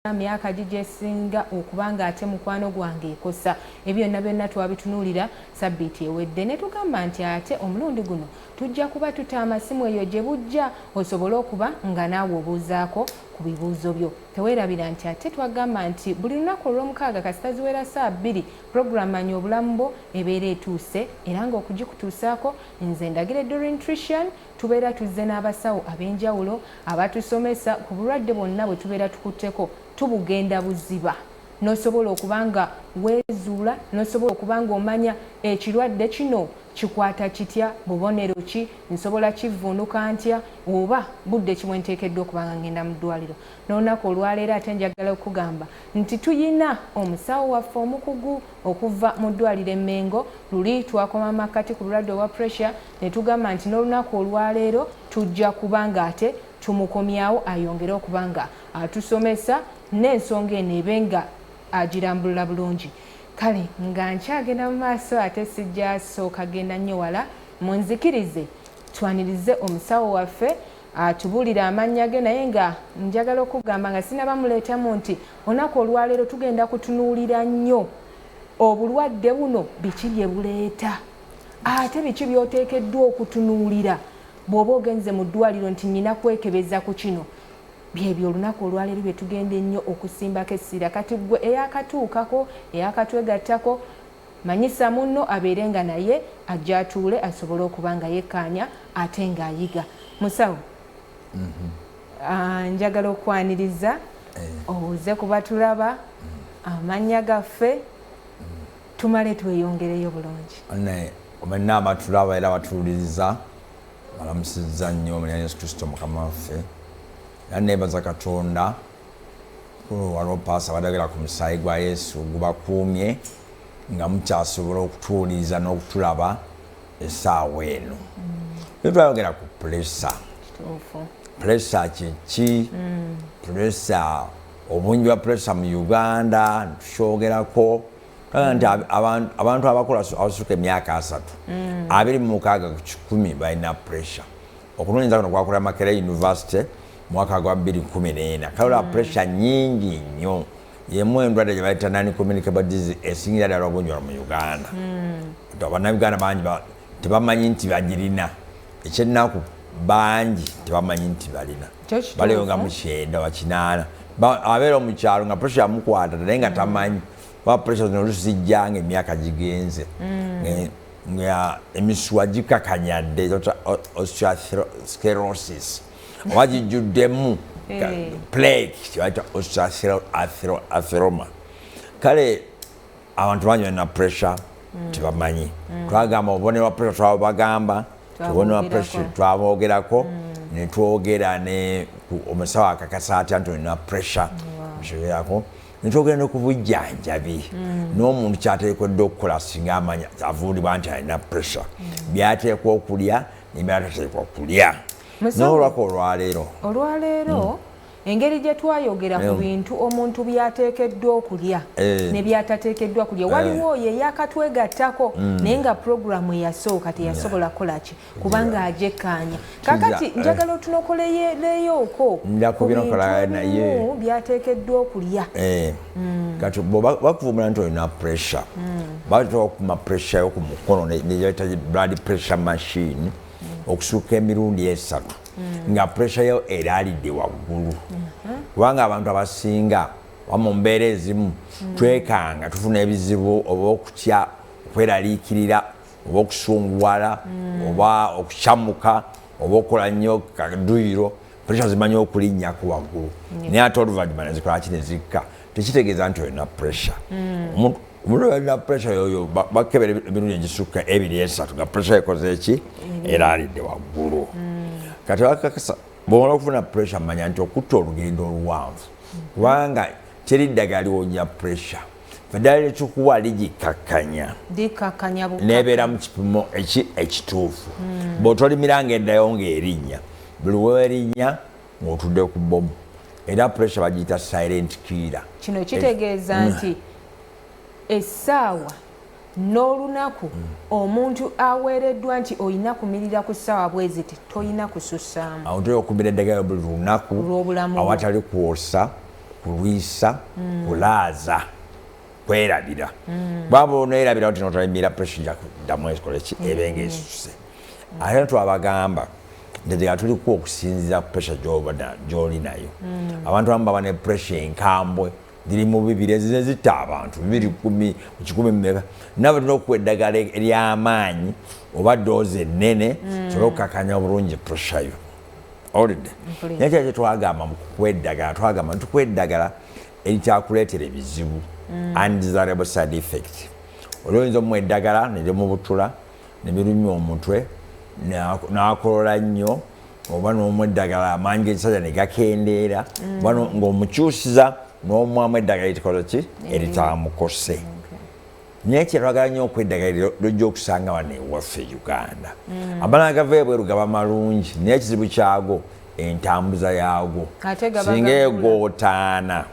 myaka gijesinga okubanga ate mukwano gwange ekosa ebyo byonna twabitunuulira sabbiiti ewedde ne tugamba nti ate omulundi guno tujja kuba tuta amasimu eyo gye bujja osobole okuba nga naawe obuuzaako ku bibuuzo byo. Teweerabira nti ate twagamba nti buli lunaku olw'omukaaga kasita ziwera saa 2 puroguramu Manya Obulamu Bwo ebeera etuuse era ng'okugikutuusaako nze ndagire Doryn tubeera tuzze n'abasawo ab'enjawulo abatusomesa ku bulwadde bwonna bwe tubeera tukutteko tubugenda buziba n'osobola okubanga weezuula n'osobola okubanga omanya ekirwadde kino kikwata kitya, bubonero ki, nsobola kivvuunuka ntya oba budde kimwe nteekeddwa okubanga ngenda mu ddwaliro. N'olunaku olwaleero ate njagala okugamba nti tuyina omusawo waffe omukugu okuva mu ddwaliro Emmengo luli twakoma makkati ku bulwadde obwa pressure ne tugamba nti n'olunaku olwaleero tujja kubanga ate tumukomyawo ayongere okubanga atusomesa n'ensonga eno ebenga agirambulula bulungi. Kale nga nkyagenda mu maaso ate sijja sooka genda nnyo wala munzikirize twanirize omusawo waffe atubuulira amannya ge naye nga njagala okugamba nga sinaba muleetamu nti olunaku olwaleero tugenda kutunuulira nnyo obulwadde buno biki bye buleeta ate biki by'oteekeddwa okutunuulira bw'oba ogenze mu ddwaliro nti nnina kwekebeza ku kino. Byebyo olunaku olwaleero bye tugenda ennyo okusimbako essira kati gwe eyakatuukako eyakatwegattako manyisa munno abeere nga naye ajja atuule asobole okuba nga yekkaanya ate ng'ayiga. Musawo njagala okwaniriza obuuze kuba tulaba amannya gaffe tumale tweyongereyo bulungi. Omenna abatulaba era batuwuliriza balamusizza nnyo omulya Yesu Kristo Mukama waffe. Nebaza Katonda waliwo paasa badagala ku musaayi gwa Yesu gubakuumye nga mukyasobola okutuwuliriza n'okutulaba essaawa eno. Twayogera ku pulesa. Pulesa kiki? Pulesa obungi bwa pulesa mu Uganda tushogerako nti abantu abakola abasukka emyaka 3 26 ku 100 balina pulesa. Okunoonyereza kuno kwakolera Makerere University mwaka gwa 2014 kalola pressure nyingi nnyo yemu endwadde gye bayita non-communicable disease esingira ddala obungi mu Uganda. Bannayuganda bangi tebamanyi nti bagirina ekyennaku bangi tebamanyi nti balina baleyonga mu 9 wa 8 abeera omukyalo nga pressure yamukwata naye nga tamanyi kuba pressure zino oluusi zijjanga emyaka gigenze nga emisuwa gikakanyadde osteosclerosis oba gijjuddemu plaque kibaita osteoatheroma. Kale abantu bangi balina pressure tebamanyi. Twagamba obubonero bwa pressure twabagamba obubonero bwa pressure twabogerako ne twogera ne omusawo akakasa atya nti olina pressure mukibeerako ne twogera ne ku bujjanjabi n'omuntu kyateekeddwa okukola singa amanya avuulibwa nti alina pressure byateekwa okulya nebyatateekwa kulya. N'olwako olwaleero engeri gye twayogera ku bintu omuntu byateekeddwa okulya ne byatateekeddwa kulya waliwo oyo eyakatwegattako naye nga puroguramu eyasooka teyasobola kukolaki kubanga ajekkaanya. Kakati njagala otunokoleyooko ku bintu byateekeddwa okulya. Kati bakuvumbula nti olina pressure batera okupima pressure y'oku mukono nebayita blood pressure machine okusuuka emirundi 3 nga pressure yo eraalidde waggulu kubanga abantu abasinga mu mbeera ezimu twekanga tufuna ebizibu oba okutya okweraliikirira oba okusunguwala oba okukyamuka oba okukola nnyo kaduyiro pressure zimanyi okulinnyako waggulu naye ate oluvannyuma nezikola ki nezikka tekitegeeza nti olina pressure. Omuntu alina pressure yoyo bakebera emirundi egisukka 2-3 nga pressure ekoze eki eraalidde waggulu. Kati bakakasa bw'omala okufuna pressure manya nti okutta olugendo oluwanvu kubanga teri ddagala liwonya pressure eddagala lyekikuwa ligikakkanya nebeera mu kipimo ekituufu bw'otolimiranga eddayo ng'erinnya buli weerinnya ng'otudde ku bomu era pressure bagiyita silent killer. Kino kitegeeza nti essaawa n'olunaku omuntu aweereddwa nti olina kumirira ku ssaawa bwe ziti tolina kusussaamu. Awo tolina okumira eddagala buli lunaku awatali kwosa kulwisa kulaaza kwerabira bwaba oneerabira oti notalimira pressure jakuddamu ekole ki ebenga esuse ate twabagamba ndetega tuliko okusinziira ku pressure gy'oli nayo abantu abamu baba ne pressure enkambwe ziri mu bibiri ezine zitta abantu 210 nabo tulina okuwa eddagala ery'amaanyi oba doozi ennene sobola okukakanya obulungi pressure yo olidde naye kyaki twagamba mu kukuwa eddagala twagamba ntukuwa eddagala erityakuleetera ebizibu undesirable side effect olwoyinza omuwa eddagala nerimubutula nebirumya omutwe n'akolola nnyo oba n'omuwa eddagala amaanyi g'ekisajja ne gakendeera oba ng'omukyusiza n'omwamu eddagala erikola ki eritamukose naye kyetwagala nnyo okweddagala lojja okusanga wano ewaffe Uganda amala gava ebweru gaba malungi naye ekizibu kyago entambuza yaago singa egootaana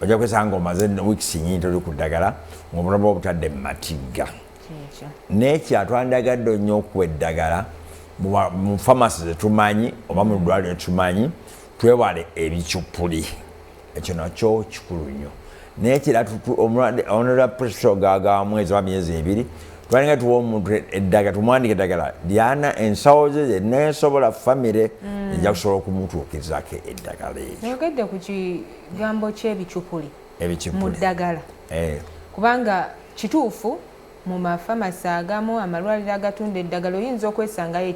ojja kwesanga omaze weeks nyingi toli ku ddagala ng'obulamu obutadde mu matigga naye kyatwandagadde nnyo okuwa eddagala mu famasi zetumanyi oba mu ddwaliro tumanyi twewale ebicupuli ekyo nakyo kikulu nnyo naye kira omulwadde pressure gaga mwezi wa myezi 2 twalinga tuwa omuntu eddagala tumwandika eddagala lyana ensawo ze zeneesobola famire ejja kusobola okumutuukirizako eddagala ekyo oyogedde ku kigambo ky'ebicupuli mu ddagala kubanga kituufu mu mafamasi agamu amalwaliro agatunda eddagala oyinza okwesangayo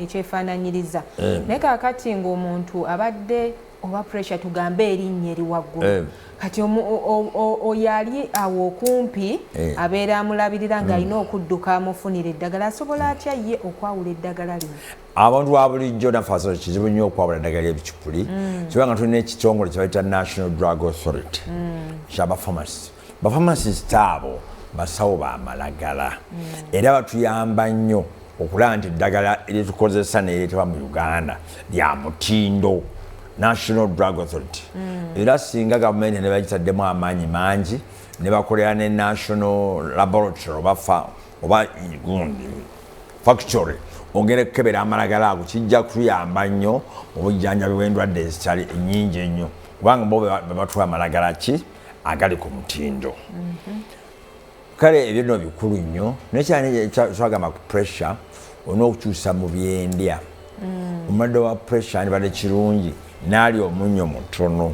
ekyefaananyiriza naye kaakati ng'omuntu abadde oba pressure tugambe erinnya eri waggulu kati oyo ali awo okumpi abeera amulabirira ng'alina okudduka amufunira eddagala asobola atya ye okwawula eddagala lino abantu ba bulijjo nafaso kizibu nnyo okwawula eddagala ly'ebicupuli kubanga tulina ekitongole kye bayita National Drug Authority kyabafamasi bafamasisti abo basawo bamalagala era batuyamba nnyo okulaba nti eddagala eritukozesa neeretebwa mu Uganda lya mutindo National Drug Authority era singa gavumenti ne bagitaddemu amaanyi mangi ne bakolera ne National Laboratory oba factory ongera kukebera amalagala ago kijja kutuyamba nnyo obujjanjabi bw'endwadde ezitali nnyingi ennyo kubanga bo bebatuwa amalagala ki agali ku mutindo kale ebyo nno bikulu nnyo naye kyani twagamba ku pressure olina okukyusa mu byendya omulwadde wa pressure andibadde kirungi naali omunnyo mutono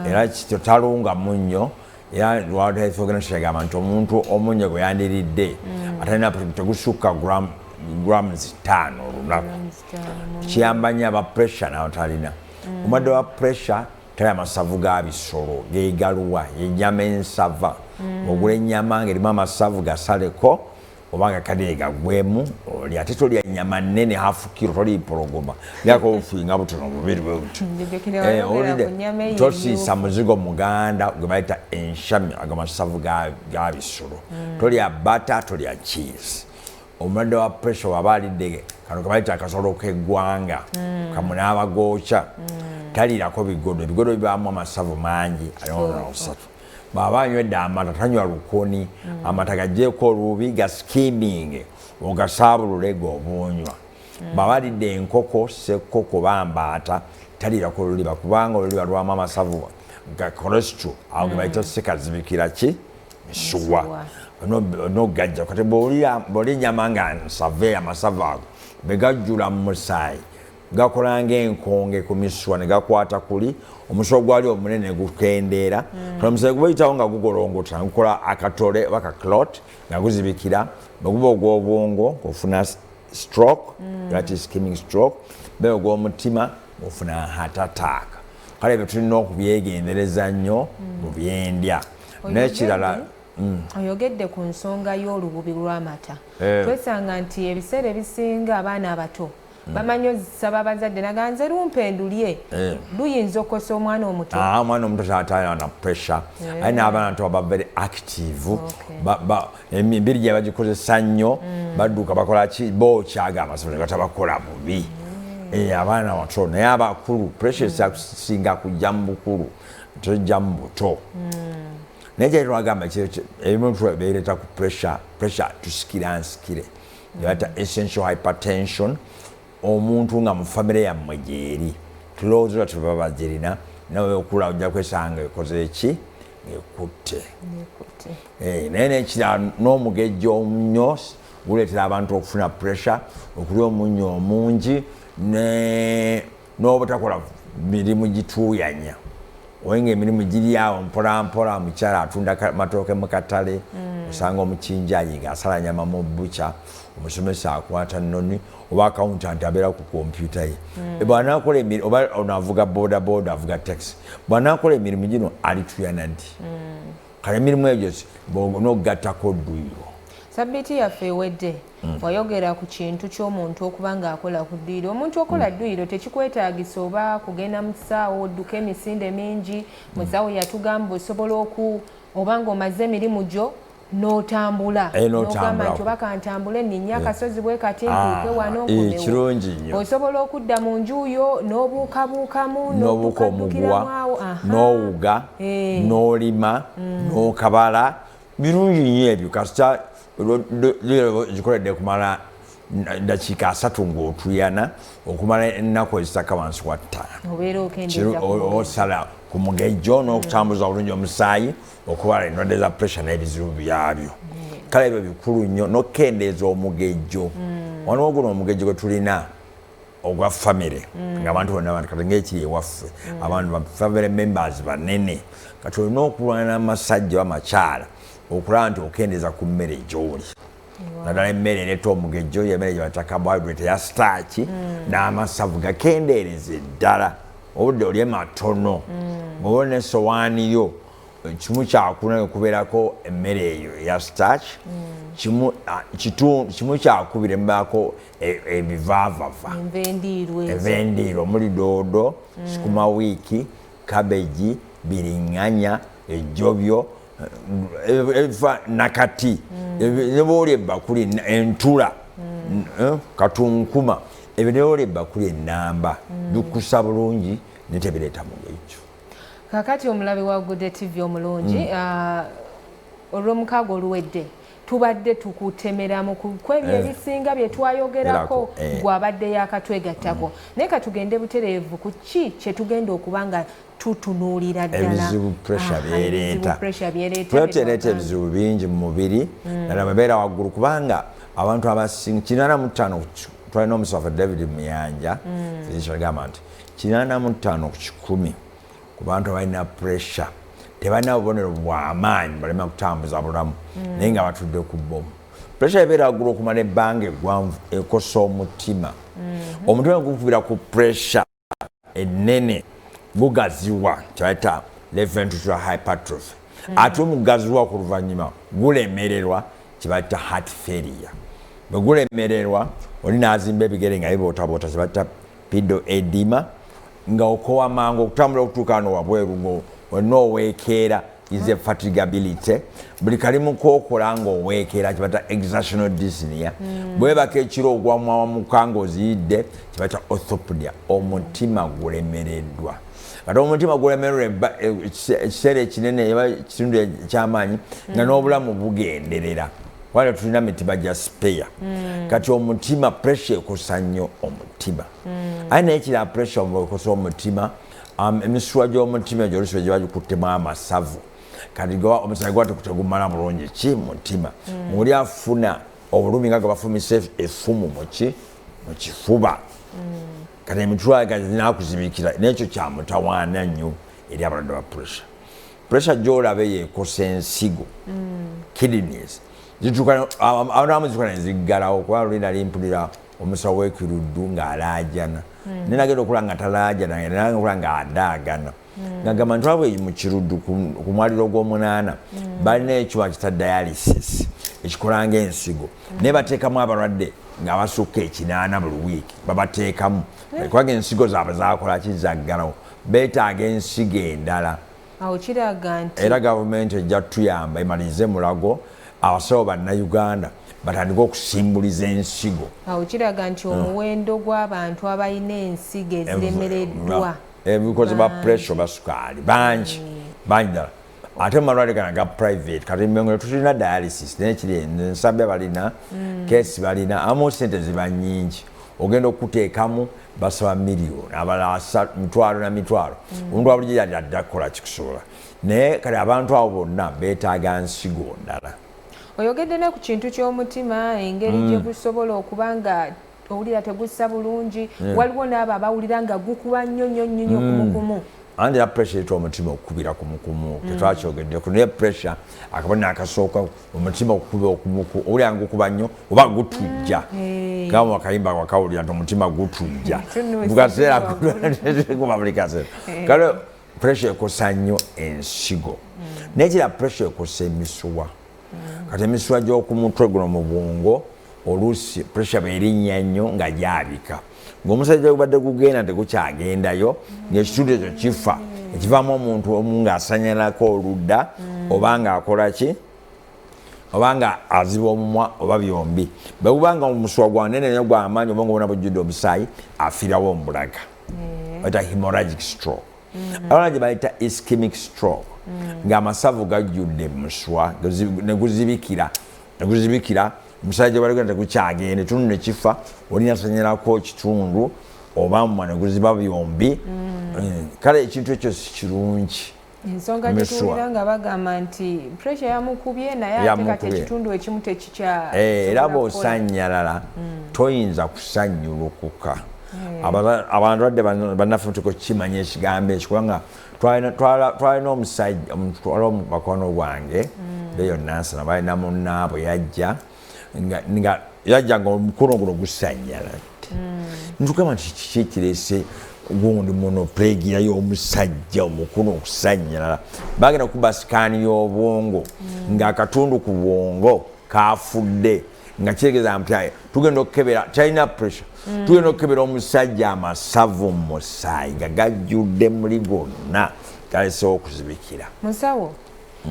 era kityo talunga munnyo era World Health Organization yagamba nti omuntu omunnyo gwe yandiridde atalina tegusukka grams 5 olunaku kiyamba nnyo aba pressure nawo talina omulwadde wa pressure tali amasavu ga bisolo geegaluwa yennyama ensava ogula ennyama ng'erimu amasavu gasaleko obanga kadde gagwemu oli ate tolya nnyama nnene hafu kilo toliipologoma lyako obufiinga butono bubiri bwe buti tosiisa muzigo muganda gwe bayita enshami ago masavu ga bisolo tolya bata tolya cheese omulwadde wa pressure waba alidde kano ke bayita akasolo k'eggwanga kamunaaba gookya taliirako ebigodo bibaamu amasavu mangi ayonasatu bw'aba anywedde amata tanywa lukoni amata gaggyeko olubi ga skimming ogasaabulule g'obunywa bw'aba alidde enkoko sekkoko bambaata taliirako oluliba kubanga oluliba lwamu amasavu ga cholesterol awo ge bayita sekazibikira ki misuwa nogajja kati bw'olya ennyama nga nsave amasavu ago begajjula mu musaayi gakola ng'enkonge ku misuwa ne gakwata kuli omusuwa gwali omunene gukendeera omusaayi gubayitawo nga gugolongota gukola akatole oba kaklot nga guzibikira bweguba ogw'obwongo ng'ofuna stroke ati skimming stroke be ogw'omutima ng'ofuna heart attack kale ebyo tulina okubyegendereza nnyo mu byendya n'ekirala oyogedde ku nsonga y'olububi lw'amata twesanga nti ebiseera ebisinga abaana abato bamanyi ozisaba abazadde naganze lumpendulye luyinza okukosa omwana omuto omwana omuto kyatayina na pressure aye n'abaana nto baba very active emibiri gye bagikozesa nnyo badduka bakola ki bookyaga amasomo ne batabakola bubi abaana bato naye abakulu pressure esakusinga kujja mu bukulu tojja mu buto naye kyali twagamba ebimu beereta ku pressure tusikira nsikire yebata essential hypertension omuntu nga mu famire yammwe gyeri tulowooza tebaba bagirina nawe okula ojja kwesanga ekoze eki ekutte naye nekirala n'omugejjo omunnyo guleetera abantu okufuna pressure okulya omunnyo omungi n'obutakola mirimu gituuyanya owenga emirimu giri awo mpolampola omukyala atunda matooke mu katale osanga omukinjayi ng'asala nyama mu bbuca omusomesa akwata nnoni oba accountant abeera ku kompyuta ye bw'anaakola oba onaavuga bodaboda avuga taxi bw'anaakola emirimu gino alituyana ddi kale emirimu egyo n'ogattako dduyiro. Sabbiiti yaffe ewedde wayogera ku kintu ky'omuntu okuba ng'akola ku dduyiro. Omuntu okola dduyiro tekikwetaagisa oba kugenda mu kisaawo odduka emisinde mingi musawo yatugamba osobola oba ng'omaze emirimu gyo n'otambula n'ogamba nti oba kantambule nninnya akasozi bwe kati ntuuke wano nkomewo. Osobola okudda mu njuuyo n'obuukabuukamu n'obuukaddukiramu n'owuga n'olima n'okabala birungi nnyo ebyo kasita gikoledde kumala dakiika 3 ng'otuyana okumala ennaku ezitaka wansi wa 5 osala ku mugejjo n'okutambuza obulungi omusaayi okubala endwadde za pressure n'ebizibu byabyo kale ebyo bikulu nnyo n'okukendeeza omugejjo waliwo guno omugejjo gwe tulina ogwa famire ng'abantu bonna kati ng'ekiri ewaffe abantu famire members banene kati olina okulwana n'amasajja w'amakyala okulaba nti okendeeza ku mmere gy'oli naddala emmere ereeta omugejjo yemmere gye bata carbohydrate eya starch n'amasavu gakendeereze ddala obudde oli matono bw'oba n'essowaani yo kimu kyakuna okubeerako emmere eyo eya starch kimu kyakubiri emubeerako ebivaavava envendiirwa omuli doodo sukuma wiiki kabeji biriŋŋanya ejjobyo nakati neboolya ebbakuli entula katunkuma ebyo neboolya ebbakuli ennamba bikusa bulungi netebireeta mugejjo. Kakati omulabe wa Gugudde TV omulungi olw'omukaaga oluwedde tubadde tukutemeramu ku ebyo ebisinga bye twayogerako gw'abadde yakatwegattako naye katugende butereevu ku ki kye tugenda okuba nga tutunuulira ddala ebizibu pressure byeleeta ebizibu bingi mu mubiri naddala babeera waggulu kubanga abantu abasinga 85 twalina omusafa David Muyanja agamba nti 85 ku 100 ku bantu abalina pressure tebalina bubonero bw'amaanyi balema kutambuza bulamu naye nga batudde ku bbomu. Pressure ebeera waggulu okumala ebbanga eggwanvu ekosa omutima omutima gukubira ku pressure ennene gugaziwa kyaita left ventricular hypertrophy ate omugaziwa ku luvannyuma gulemererwa kibatta heart failure bwe gulemererwa oli n'azimba ebigere nga bibootaboota kibatta pedo edema nga okowa mangu okutambula okutuuka wano wabweru onooweekeera is a fatigability buli kalimu kookola ng'oweekeera kibata exertional dyspnea bwebaka ekiro ogwamwawamuka ng'oziyidde kibata orthopnea omutima gulemereddwa kati omutima gulemererwa ekiseera ekinene eba kitundu ekyamaanyi nga n'obulamu bugenderera wale tulina mitiba gya spare kati omutima pressure ekosa nnyo omutima aye naye kira pressure ekosa omutima emisuwa gy'omutima egyo olusibe gye bagikuttemu amasavu kati omusaayi gwate kutegumala bulungi ki mutima muli afuna obulumi nga bafumisa effumu mu kifuba kati emitwalo ginakuzibikira n'ekyo kyamutawaana nnyo eri abalwadde ba pressure gy'olabe yeekosa ensigo kidneys abamu zituuka neziggalawo kuba luli nali mpulira omusawo w'ekiruddu ng'alaajana nenagenda okula nga talaajana nenagenda okula nga adaagana ngagamba ntwabwe mu kiruddu ku mwaliro gw'omunaana balina ekiwa kita dialysis ekikola ng'ensigo naye bateekamu abalwadde ng'abasukka 8 buli wiiki babateekamu kubanga ensigo zaabwe zakola kizaggalawo beetaaga ensigo endala awo kiraga nti era gavumenti ejja tuyamba emalirize mulago abasawo bannayuganda batandika okusimbuliza ensigo awo kiraga nti omuwendo gw'abantu abalina ensigo eziremereddwa ebikozi ba pressure basukaali bangi ddala ate malwaliro gano ga private kati mengole tulina dialysis naye kiri ensabya balina kesi balina amu sente ziba nnyingi ogenda okuteekamu basaba miliyoni abalala mitwalo na mitwalo omuntu wabuli yali adda kukola kikusobola naye kale abantu abo bonna beetaaga nsigo ndala. Oyogedde ne ku kintu ky'omutima engeri gye gusobola okuba nga owulira tegussa bulungi waliwo n'abo abawulira nga gukuba nnyo kumukumu. Andi ya pressure eto omutima okubira kumukumu tetwakyogeddeko naye pressure akabona akasooka omutima okukuba okumuku owulira nga gukuba nnyo oba gutujja kama wakayimba wakawulira nti omutima gutujja mukaseera kuba buli kaseera kale pressure ekosa nnyo ensigo nekira pressure ekosa emisuwa kati emisuwa gy'okumutwe guno mu bwongo oluusi pressure bwerinnya nnyo nga gyabika ng'omusajja gubadde gugenda tegukyagendayo ng'ekitundu ekyo kifa ekivaamu omuntu omu ng'asanyalako oludda oba ng'akola ki oba nga aziba omumwa oba byombi bwe guba nga omusuwa gwanene nnyo gw'amaanyi oba ng'obona bujjudde omusaayi afiirawo mu bulaga bayita hemorrhagic stroke abana gye bayita ischemic stroke ng'amasavu gajjudde muswa ne guzibikira omusajja baligenda tegukyagenda ekitundu ne kifa olina asanyalako ekitundu oba mumwa ne guziba byombi kale ekintu ekyo si kirungi. Ensonga gyetuwulira nga bagamba nti pressure yamukubye naye ate kati ekitundu ekimu tekikya era bw'osanyalala toyinza kusanyulukuka. Abalwadde bannaffe tuko kimanya ekigambo ekyo kubanga twalina omusajja omutwala mu bakono gwange beyo nansana balina munnaabwe yajja nga omukono guno gusanyala ntukama nti kiki ekirese gundi monopregia y'omusajja omukono okusanyalala bagenda kuba sikaani y'obwongo ng'akatundu ku bwongo kafudde nga kiregeeza nti tugenda okukebera talina pressure tugenda okukebera omusajja amasavu mu musaayi nga gajjudde muli gonna galesewo okuzibikira. Musawo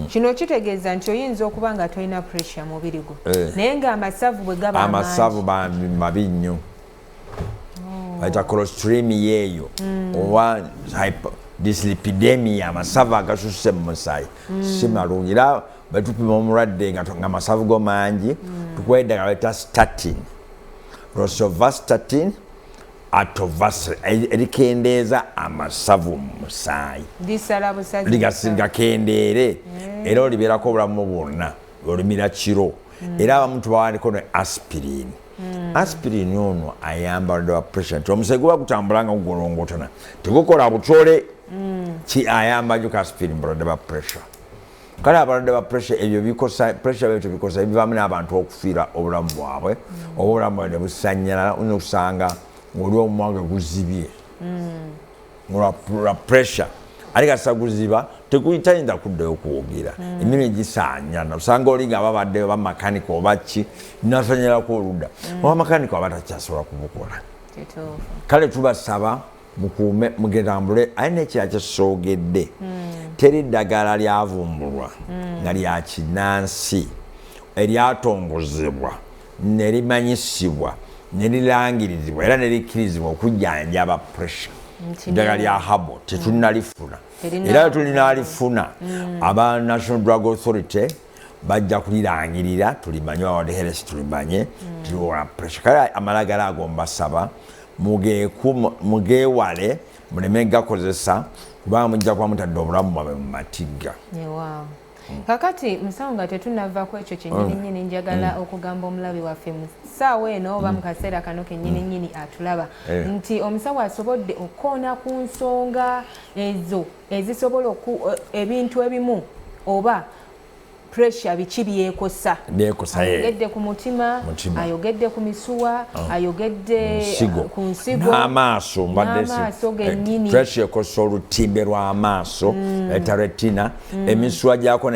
kino kitegeeza nti oyinza okuba nga tolina pressure mubiri gwo naye ng'amasavu bwe gaba amasavu mabi nnyo bayita clostridium eyo oba dyslipidemia amasavu agasusse mu musaayi si malungi era betupima omulwadde nga amasavu go mangi tukuwa eddagala bayita statin rosuvastatin atovasitrin erikendeeza amasavu mu musaayi ligakendeere era olibeerako obulamu bwonna olimira kiro era abamu tubawandiko ne aspirin. Aspirin ono ayamba abalwadde ba pressure nti omusaayi guba gutambula nga gugolongotana tegukola butole ki ayamba gyo ka aspirin balwadde ba pressure. Kale abalwadde ba pressure ebyo bikosa pressure byo bikosa ebivaamu n'abantu okufiira obulamu bwabwe oba obulamu bwabwe ne busanyalala oyinza okusanga ng'oli omumwa guzibye olwa pressure ate kasa guziba tekuyitayinza kuddayo okuwogera emirimu egisanyana osanga oli nga babadde oba makanika oba ki nasanyalako oludda oba makanika oba takyasobola kubukola. Kale tubasaba mukuume mugetambule aye n'ekira kyesoogedde teri ddagala lyavumbulwa nga lya kinnansi eryatongozebwa ne limanyisibwa ne lirangirizibwa era ne likkirizibwa okujjanjaba pressure eddagala lya habo tetulinalifuna era tulinalifuna aba National Drug Authority bajja kulirangirira tulimanye World Health tulimanye tuliwola pressure. Kale amalagala ago mbasaba mugeewale muleme gakozesa kubanga mujja kuba mutadde obulamu bwabwe mu matigga. Kakati musawo nga tetunavaako ekyo kyennyini njagala okugamba omulabi waffe mu ssaawa eno oba mu kaseera kano kennyini atulaba nti omusawo asobodde okukoona ku nsonga ezo ezisobola ebintu ebimu oba pressure biki byekosa ayogedde ku mutima ayogedde ku misuwa ayogedde ku nsigo n'amaaso gennyini pressure ekosa olutimbe lw'amaaso eta retina emisuwa gyako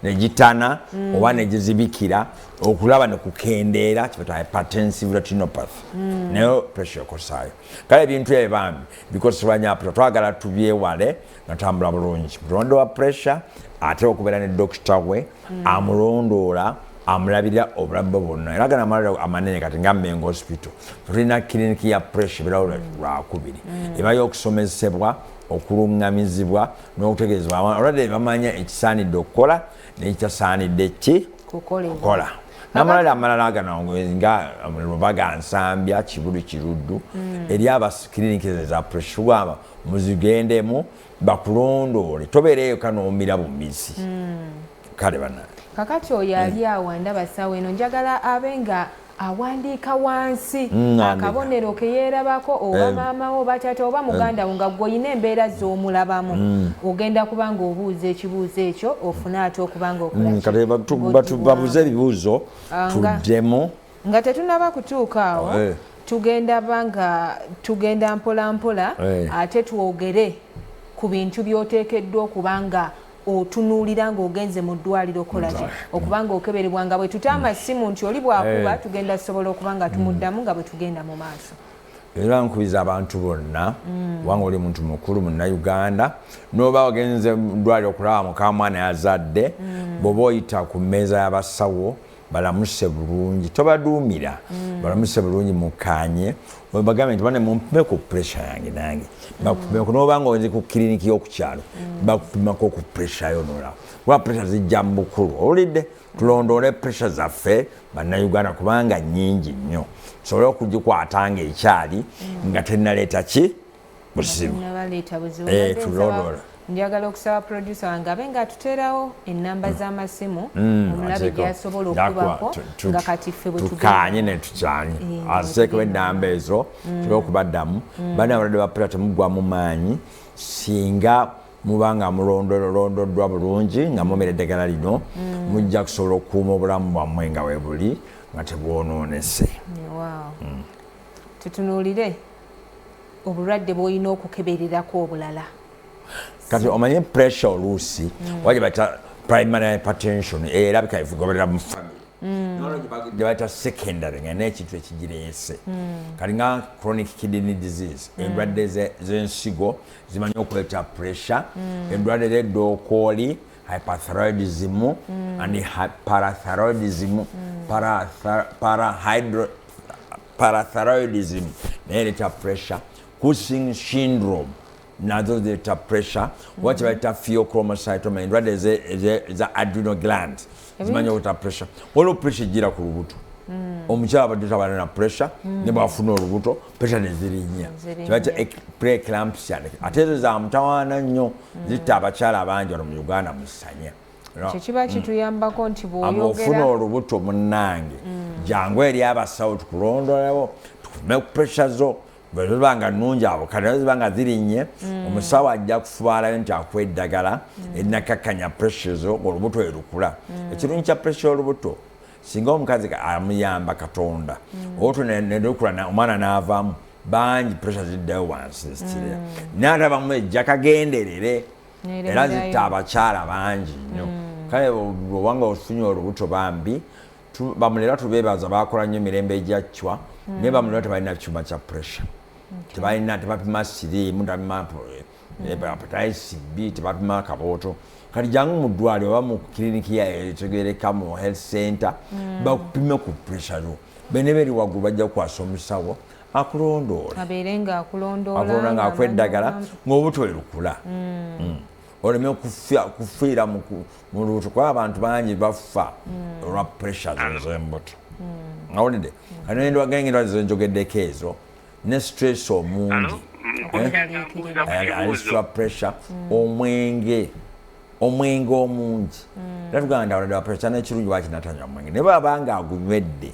negitana oba negizibikira okulaba nekukendeera kibata hypertensive retinopathy nayo pressure ekosaayo. Kale ebintu ebyo bambi bikosebwa nyaputa twagala tubyewale nga tambula bulungi mulwadde wa pressure ate okubeera ne dokita we amulondoola amulabira obulamu bwonna era gana amalwaliro amanene kati nga Mengo Hospital tulina kiriniki ya pressure biralo lwakubiri eba y'okusomesebwa okulungamizibwa n'okutegeezebwa abalwadde bamanya ekisaanidde okukola n'ekitasaanidde kukola n'amalala amalala gano nga Lubaga Nsambya Kibulu Kiruddu eri abakiriniki za pressure gamba muzigendemu bakulondoole tobeereyo kanoomira bumisi kale bana kakati oyo ali awo ndaba ssaawa eno njagala abe nga awandiika wansi akabonero ke yeerabako oba maama wo oba taata oba muganda wo nga gwe olina embeera z'omulabamu ogenda kuba nga obuuza ekibuuzo ekyo ofune ate okuba nga babuuze ebibuuzo tuddemu nga tetunaba kutuuka awo tugenda mpola mpola ate twogere ku bintu by'oteekeddwa okuba nga otunuulira ng'ogenze mu ddwaliro kolaki okuba nga okeberebwa nga bwe tuta amasimu nti oli bwakuba tugenda sobola okuba nga tumuddamu nga bwe tugenda mu maaso. Era nkubiza abantu bonna wanga oli muntu mukulu Munnayuganda n'oba ogenze mu ddwaliro okulaba mukamwana yazadde bw'oba oyita ku mmeeza y'abasawo balamuse bulungi tobaduumira balamuse bulungi mukanye bagambe nti bane mumpe ku pressure yange nange bakupimeko n'oba nga ogenze ku kiriniki y'okukyalo bakupimako ku pressure yonola kuba pressure zijja mu bukulu owulidde tulondoole pressure zaffe Bannayuganda kubanga nnyingi nnyo sobole okugikwata nga ekyali nga tennaleeta ki buzibu tulondoole. Njagala okusaba producer wange abe nga atuteerawo ennamba z'amasimu omulabe gy'asobola okubako nga kati ffe bwe tukanye ne tukyanye ateekewo ennamba ezo tube okubaddamu bana abalwadde ba pressure temuggwa mu maanyi singa muba nga mulondoddwa bulungi nga mumira eddagala lino mujja kusobola okukuuma obulamu bwammwe nga we buli nga tebwonoonese. Tutunuulire obulwadde bw'olina okukebererako obulala. Kati omanye pressure oluusi waje bata primary hypertension erabika ivugoberera mu family nolo gye bata secondary nga n'ekintu ekigireese kati nga chronic kidney disease endwadde z'ensigo zimanyi okuleeta pressure endwadde z'eddookooli hyperthyroidism and parathyroidism parathyroidism neereeta pressure Cushing syndrome nazo zeta pressure what baita pheochromocytoma endwadde za adrenal glands zimanya okuta pressure olwo pressure gira ku lubuto omukyala badde tabana na pressure ne bafuna olubuto pressure nezirinya kibaita preeclampsia ate ezo za mutawaana nnyo zitta abakyala abangi wano mu Uganda musanya kiba kituyambako nti bw'oyogera ofuna olubuto munnange jangu eri abasawo tukulondolawo tukume pressure zo bwezibanga nnungi abo kati zibanga zirinnye omusawo ajja kufubaalayo nti akuwa eddagala erinakakkanya pressure zo olubuto erukula ekirungi kya pressure olubuto singa omukazi amuyamba Katonda obuto nerukula omwana n'avaamu bangi pressure ziddayo wansi zisitira n'atabamu ejja kagenderere era zitta abakyala bangi nnyo kale obwanga ofunye olubuto bambi bamulera tubeebaza bakola nnyo emirembe egyacwa naye bamulera tebalina kyuma kya pressure tebapima siriimu tebapima hepatitis B tebapima kabooto kati jangu mu ddwaliro oba mu kiriniki etegereka mu health center bakupime ku pressure zo bene beri waggulu bajja kukwasa omusawo akulondoola abeere nga akulondoola nga akuwa eddagala ng'obuto erukula oleme kufiira mu lubuto kuba abantu bangi bafa olwa pressure z'embuto awulidde kati nendwagengedwa zenjogeddeko ezo ne stress omungi alistra pressure omwenge omungi era tugamba nti abalwadde ba pressure n'ekirungi wakinatanywa mwenge naye babanga agunywedde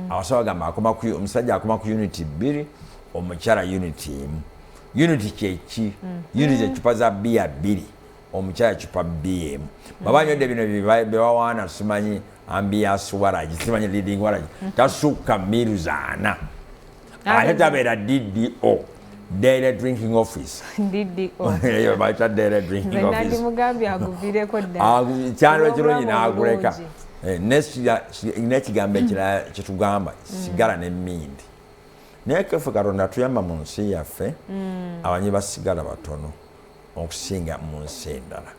abasawo bagamba omusajja akoma ku unity 2 omukyala unity 1 unity kyeki unity ecupa za bia 2 omukyala ecupa bia 1 baba nywedde bino bewawaana simanyi ambiance waragi simanyi leading waragi tasukka miru 4 ate tabeera DDO daily drinking office eyo baita daily drinking office mugambi aguvireko dda kyalo ekirungi n'aguleka n'ekigambo ekirala kyetugamba sigala n'emmindi naye kefe Katonda tuyamba mu nsi yaffe abanyi basigala batono okusinga mu nsi endala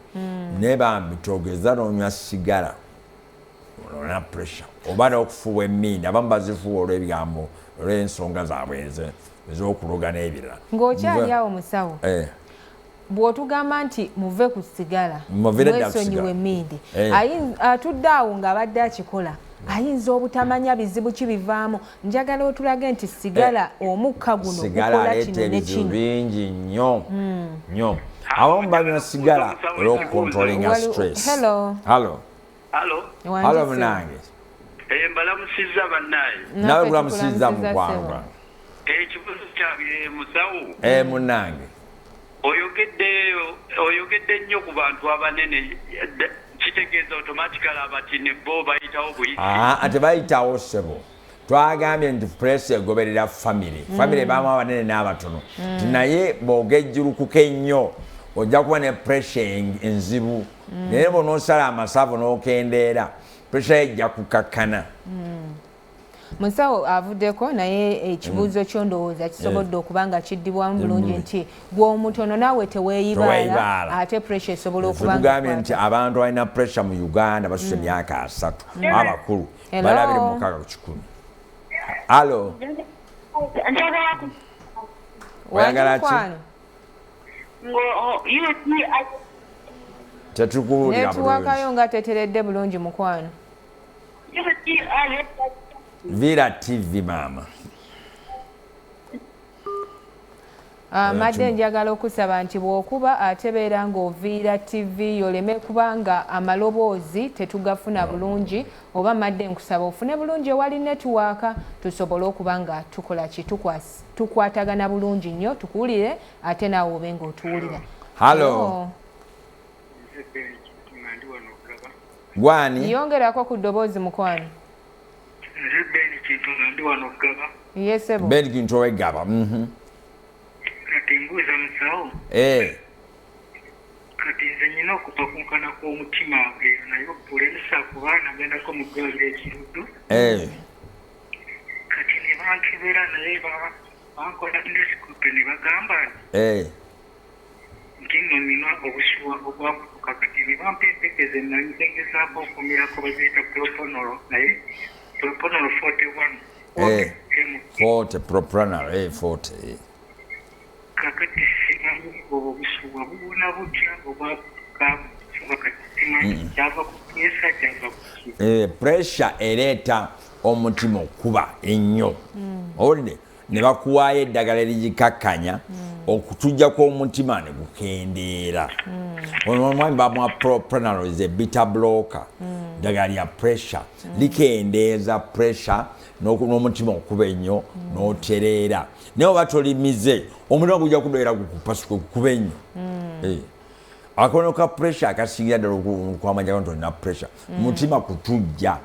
naye bambi togeza n'onywa sigala olina pressure oba n'okufuuwa emmindi abamu bazifuuwa olw'ebigambo olw'ensonga zaabwe ez'okuloga n'ebirala ng'okyali awo musawo bw'otugamba nti muve ku sigala mwesonyiwe emmindi atudde awo ng'abadde akikola ayinza obutamanya bizibu kibivaamu. Njagala otulage nti sigala omukka guno gukola kino ne kino bingi nnyo abamu banywa sigala olw'okukontrolinga stress. Hello munange. Mbalamusizza bannaye. Nawe bulamusizza mukwano. Ekibuzo kyange musawo. Munange. Oyogedde nnyo ku bantu abanene. Kitegeeza automatically abati ne bo bayitawo buyisi. Ate bayitawo ssebo. Twagambye nti Pulesa egoberera family baamu abanene n'abatono. Naye bw'ogejjulukuka ennyo ojja kuba ne pressure enzibu. Naye bw'onoosala amasavu n'okendeera pressure ejja kukakkana. Musawo avuddeko naye ekibuuzo ky'ondowooza kisobodde okuba nga kiddibwamu bulungi nti gw'omutono naawe teweeyibaala ate pressure esobola okuba nga tugambye nti abantu balina pressure mu Uganda basusse emyaka 3 abakulu bali 26 ku kikumi. Alo oyagala ki? Tetukuwulira netuwakayo nga teteredde bulungi mukwano. Vira TV mama. Madde njagala okusaba nti bw'okuba atebeera ng'oviira TV yoleme kubanga amaloboozi tetugafuna bulungi oba madde nkusaba ofune bulungi ewali netiwaaka tusobole okuba nga tukola ki tukwatagana bulungi nnyo tukuwulire ate naawe obe ng'otuwulira. Halo. Gwani? Yongerako ku ddoboozi mukwano. Yesebo. Ben Kintu ow'Eggaba. Kati mbuuza musawo. Kati nze nnina okupakunkana kw'omutima naye Pulesa kuba nagendako mu ddwaliro ekiruddu. Kati ne bankebera naye bankola endosikope ne bagamba nti nno nina obusuwa obwakutuka kati ne bampa empekeze nanitegezaako okumirako baziyita proponolo naye proponolo 41. 40 proponolo 40. Kakati simanyi obusuwa bubuna butya obwakutuka kati simanyi kyava ku Pulesa kyava ku pressure ereeta omutima okuba ennyo. Owulidde ne bakuwaayo eddagala erigikakkanya okutujja kw'omutima ne gukendeera. Omwami bamuwa propranolol is a beta blocker. Ddagala lya pressure likendeeza pressure n'omutima okuba ennyo n'otereera. Naye oba tolimize omutima gujja kubeera gukupasuka okuba ennyo. Akono ka pressure akasingira ddala okwamanya nti olina pressure mutima kutujja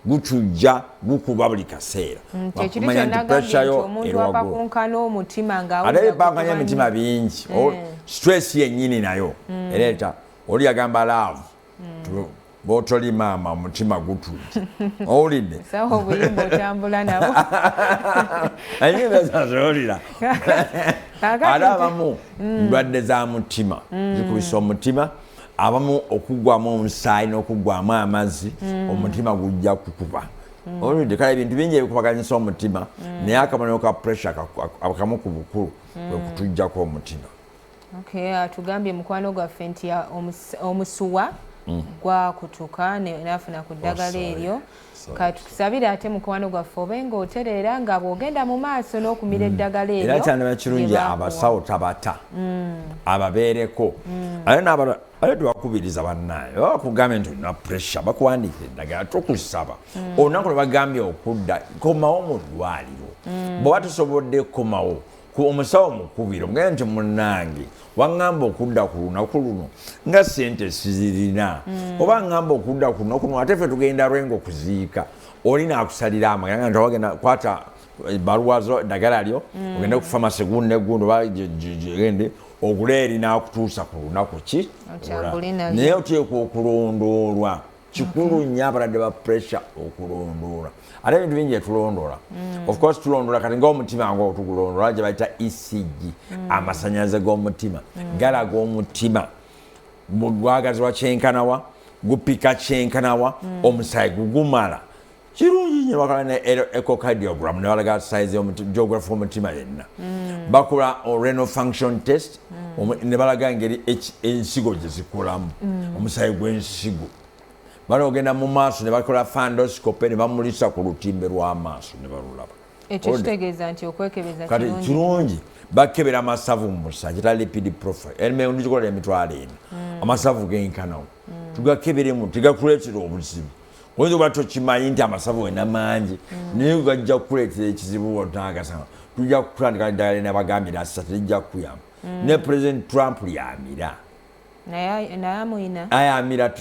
gutujja gukuba buli kaseera. Bakumanya nti pressure yo eriwaggulu. Omutima ate bankanya emitima bingi. Stress yennyini nayo ereeta oli yagamba love bw'otoli maama omutima gutujja. Owulidde? Sawa obuyimba otambula nabo. Enyimba zazowulira. Ate abamu ndwadde za mutima zikubisa omutima. Abamu okuggwamu omusaayi n'okuggwamu amazzi omutima gujja kukuba. Olwedde kale ebintu bingi ebikubaganyisa omutima naye akamono ka pressure akamu ku bukulu kwe kutujjako omutima. Atugambye mukwano gwaffe nti omusuwa gwakutuka n'afuna ku ddagala eryo. Katusabire ate mukwano gwaffe obe ng'otereera nga bw'ogenda mu maaso n'okumira eddagala eryo. Era kyandibwa kirungi abasawo tabata ababeereko. Ate tubakubiriza bannaye bakugambye nti olina pressure bakuwandiikira eddagala tokusaba. Olunaku lwe bagambye okudda komawo mu ddwaliro. Bw'oba tosobodde komawo omusawo mukubire omugambye nti munnange waŋŋamba okudda ku lunaku luno nga ssente sizirina oba ŋŋamba okudda ku lunaku luno ate ffe tugenda Lwengo kuziika oli naakusalira amaganga nti wagenda kwata ebbaluwa zo eddagala lyo ogende ku famasi gundi negundi oba gende ogule eri n'akutuusa ku lunaku ki naye oteekwa okulondoolwa. Kikulu nnyo abalwadde ba pressure okulondoola. Ate ebintu bingi etulondoola. Of course tulondoola kati ng'omutima ng'otugulondoola gye bayita ECG amasanyalaze g'omutima galaga omutima gwagazibwa kyenkanawa gupika kyenkanawa omusaayi gugumala. Kirungi nnyo bakola ne echocardiogram ne balaga size geography omutima yenna. Bakola renal function test ne balaga engeri ensigo gye zikolamu omusaayi gw'ensigo. balogenda mu maaso ne bakola fandoscope ne bamulisa ku lutimbe lw'amaaso ne balulaba ekyo kitegeeza nti okwekebeza kati kirungi bakebera amasavu mu musa kita lipid profile elime ndikola emitwalo eno amasavu genkanawo tugakeberemu tigakuleetera obuzibu oyinza okuba tokimanyi nti amasavu wena mangi naye gajja kukuleetera ekizibu otagasanga tujja kutandika ddala nabagambira assa tejja kukuyamba ne president Trump lyamira ayamira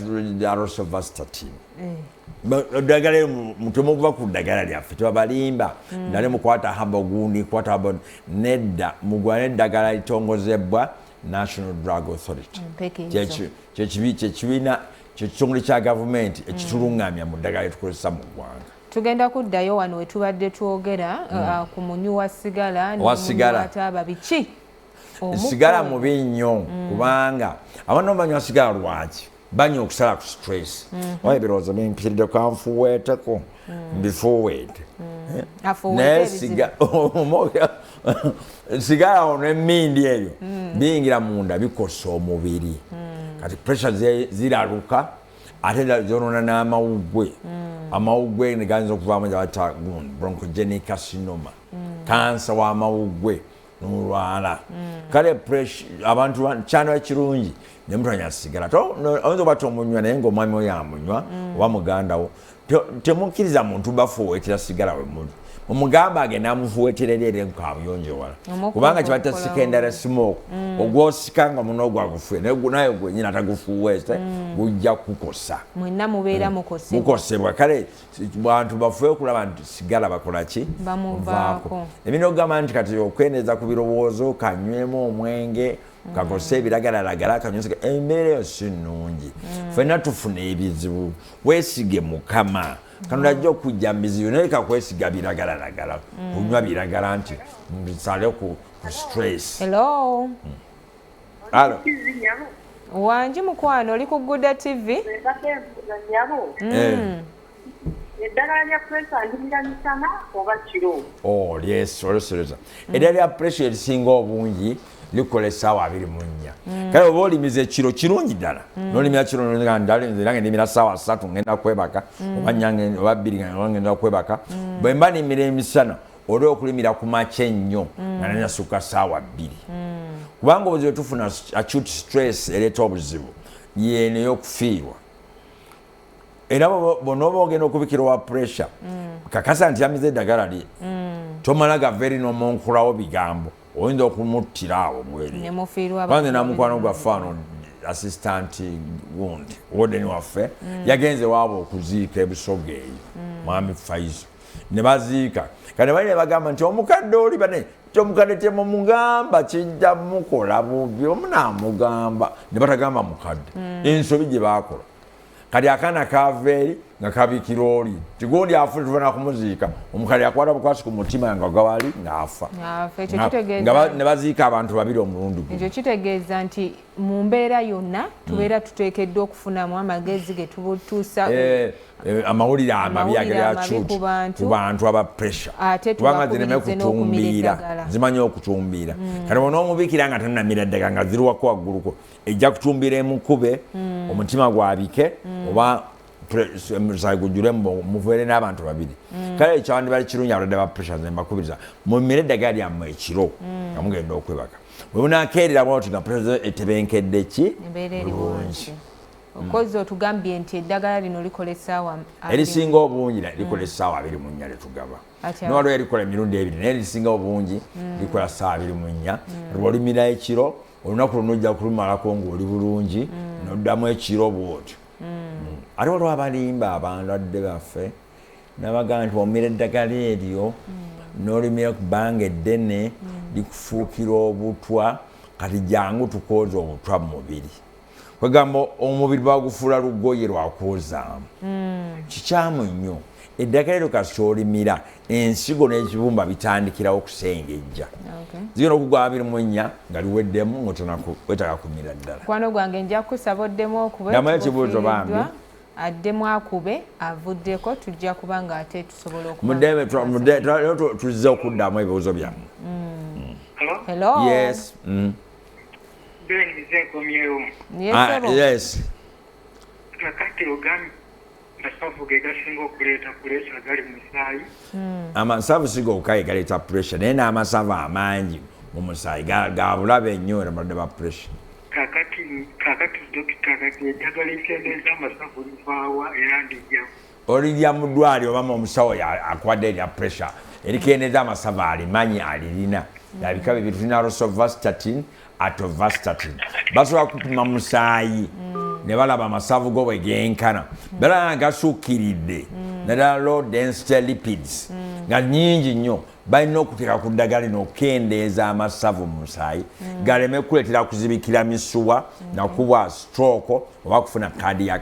rosuvastatin ddagala mutemu okuva ku ddagala lyaffe tebabalimba nale mukwata haba gundi kwata haba nedda mugwana eddagala litongozebwa National Drug Authority kyekibiina kyekitongole kya gavumenti ekitulungamya mu ddagala litukozesa mu ggwanga tugenda kuddayo wano wetubadde twogera ku munywi wa sigala Taaba biki sigala mubi nnyo kubanga abantu banywa sigala lwaki banywa okusala ku stress waye birowoozo bimpiridde kanfuweeteko mbifuweete naye sigala ono emmindi eyo biyingira munda bikosa omubiri kati pressure ziraluka ate zonona n'amawuggwe amawuggwe negayinza okuvaamu gyabata bronchogenic carcinoma kansa w'amawuggwe n'olwala kale abantu kyano ekirungi ne muntu anywa sigala oyinza oba tomunywa naye ng'omwami oyo amunywa oba mugandawo temukkiriza muntu bafuweetera sigala we muli omugamba agenda amufuweetera eri nkabuyonjo wala kubanga kibata secondary smoke ogwosika nga muno ogwagufuye naye gwenyini atagufuweete gujja kukosa mwenna mubeera mukosebwa kale bantu bafuye okulaba nti sigala bakola ki bamuvaako ebina okugamba nti kati okweneza ku birowoozo kanywemu omwenge kakose ebiragalalagala kanyusa embeera eyo si nnungi ffenna tufuna ebizibu weesige Mukama kano ajja okujja mbizibu naye kakwesiga biragalalagala kunywa biragala nti mbisale ku stress. Hello. Hello. Wanji mukwano oli ku Gugudde TV. Eddagala lya Pulesa ndimira misana oba kiro? Oh yes, olosoloza. Eddagala lya Pulesa erisinga obungi likola essaawa 24. Kale oba olimiza ekiro kirungi ddala n'olimira kiro nange ndimira ssaawa 3 ngenda kwebaka oba nyange oba 2 ngenda kwebaka bwe mba nimira emisana olwo okulimira ku makya ennyo nga nanyasuka ssaawa 2 kubanga obuzibu tufuna acute stress ereeta obuzibu yeeno ey'okufiirwa era bonooba ogenda okubikira wa pressure kakasa nti yamiza eddagala lye tomala gava eri n'omunkulawo bigambo oyinza okumuttira awo bweri namukwano gwaffe ano assistant gundi wodeni waffe yagenze waaba okuziika ebisoga eyo mwami Faizo ne baziika kane bali ne bagamba nti omukadde oli bane omukadde temumugamba kijja mukola bubi omunaamugamba ne batagamba mukadde ensobi gye baakola kati akaana kaveeri nga kabikira oli tigundi afune tuvana kumuziika omukadde akwata bukwasi ku mutima nga gawali ng'afa ne baziika abantu 2 omulundi guno. Ekyo kitegeeza nti mu mbeera yonna tubeera tuteekeddwa okufunamu amagezi ge tubutuusa amawulire amabi agalacuti ku bantu aba pressure kubanga zireme kutumbiira zimanyi okutumbiira kati bona omubikira nga tanamira ddagala nga ziriwako wagguluko ejja kutumbiira emukube omutima gwabike oba gujjule muveere n'abantu 2 kale ekyawandi bali kirungi abalwadde ba pressure zembakubiriza mumire eddagala lyammwe ekiro nga mugenda okwebaka bwe munaakeerera bwoti nga pressure etebenkedde ki bulungi okozi otugambye nti eddagala lino likola essaawa erisinga obungi likola essaawa 24 letugaba newaliwo erikola emirundi 2 naye erisinga obungi likola ssaawa 24 lwolimira ekiro olunaku luno ojja kulumalako ng'oli bulungi noddamu ekiro bwotyo ate waliwo abalimba abalwadde baffe nabagamba nti omira eddagala eryo n'olimira ku bbanga eddene likufuukira obutwa kati jangu tukooza obutwa mu mubiri kwegamba omubiri bagufuula lugoye lwakwozaamu kikyamu nnyo eddagala eryo kasi kyolimira ensigo n'ekibumba bitandikirawo okusengejja zigenda okugwa 24 nga liweddemu ng'wetaka kumira ddala mukwano gwange nja kusaba oddemu okubedamu ekibuuzo bambi addemu akube avuddeko tujja kuba nga ate tusobola okuba tuzze okuddamu ebibuuzo byammwe. Hello. Yes. Doryn nze nkomyewo. Yes. Kakati ogambye masavu ge gasinga okuleeta pulesa gali mu musaayi. Amasavu si gokka galeeta pressure naye n'amasavu amangi mu musaayi ga bulabe nnyo era balwadde ba pressure. Kakati dokita kati eddagala ekendeeza amasavu livaawa era ndijjamu. Olirya mu ddwaliro oba omusawo akuwadde erya pressure erikendeeza amasavu alimanyi alirina yabika bibiri tulina rosuvastatin atorvastatin basobola kupima musaayi ne balaba amasavu go bwe genkana balaba gasuukiridde naddala low density lipids nga nnyingi nnyo balina okuteeka ku ddagala lino okukendeeza amasavu mu musaayi galeme kuleetera kuzibikira misuwa nakubwa stroke oba kufuna cardiac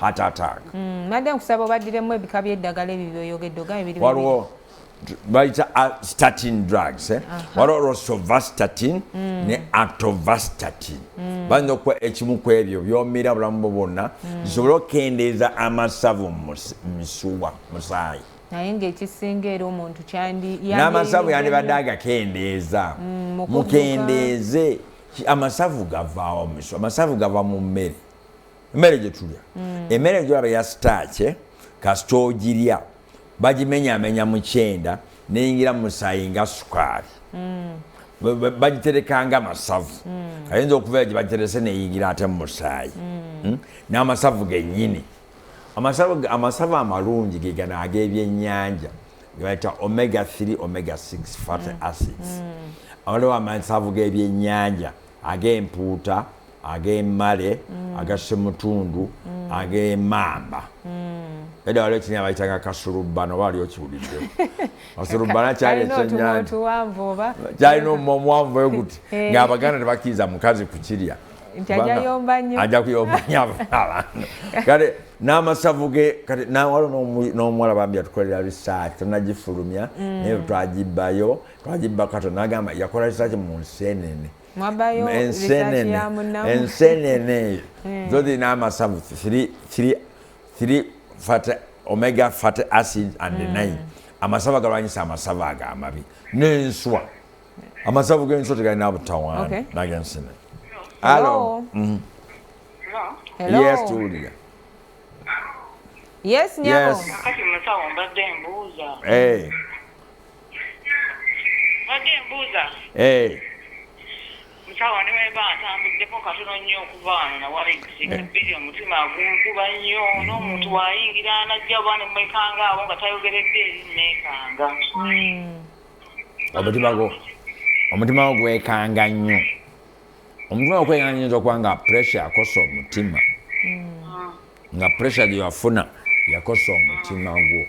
heart attack. Madde nkusaba obaddiremu ebika by'eddagala ebyo byoyogedde ogabe biri waliwo bayita statin drugs waliwo rosuvastatin ne atorvastatin balina okuwa ekimu ku ebyo byomira bulamu bwo bwonna zisobole okukendeeza amasavu mu misuwa musaayi naye ng'ekisinga era omuntu n'amasavu yandibadde agakendeeza mukendeeze amasavu gavaawo misu amasavu gava mu mmere emmere gye tulya emmere gyolaba ya sitaake kasita ogirya bagimenyamenya mu kyenda neyingira mu musaayi nga sukaali bagiterekanga amasavu ayinza okuva gye bagiterese neyingira ate mu musaayi n'amasavu gennyini amasavu amalungi ge gano ag'ebyennyanja ge bayita omega 3 omega 6 fatty acids waliwo amasavu g'ebyennyanja ag'empuuta ag'emmale agasemutundu ag'emmamba era waliwo ekinya bayitanga kasulubbano oba wali okiwulidde kasulubbano kyali ekyennyanja kyalina omumwa omuwanvu oyo guti ng'abaganda tebakkiriza mukazi kukirya ajja kuyomba nnyo abantu kale n'amasavu ge kati waliwo n'omuwala bambi yatukolera research tonagifulumya naye twagibbayo twagibba kato nagamba yakola research mu nsenene ensenene zo zirina amasavu 3 omega fatty acid and 9 amasavu agalwanyisa amasavu ag'amabi n'enswa amasavu g'enswa tegalina butawaana nagensenene. Hello. Hello. Yes, tuwulira. Yes, nyabo. Kati musawo mbadde mbuuza. Mbadde mbuuza. Musawo ne bwe batambuddeko katono nnyo okuva wano na wali bbiri omutima gunkuba nnyo n'omuntu wayingira anajja bwana mmekanga abo nga tayogeredde eri neekanga. Omutima gwo gwekanga nnyo. Omutima okwekanga nnyo okuba nga pressure yakosa omutima. Nga pressure gye wafuna yakosa omutima gwo.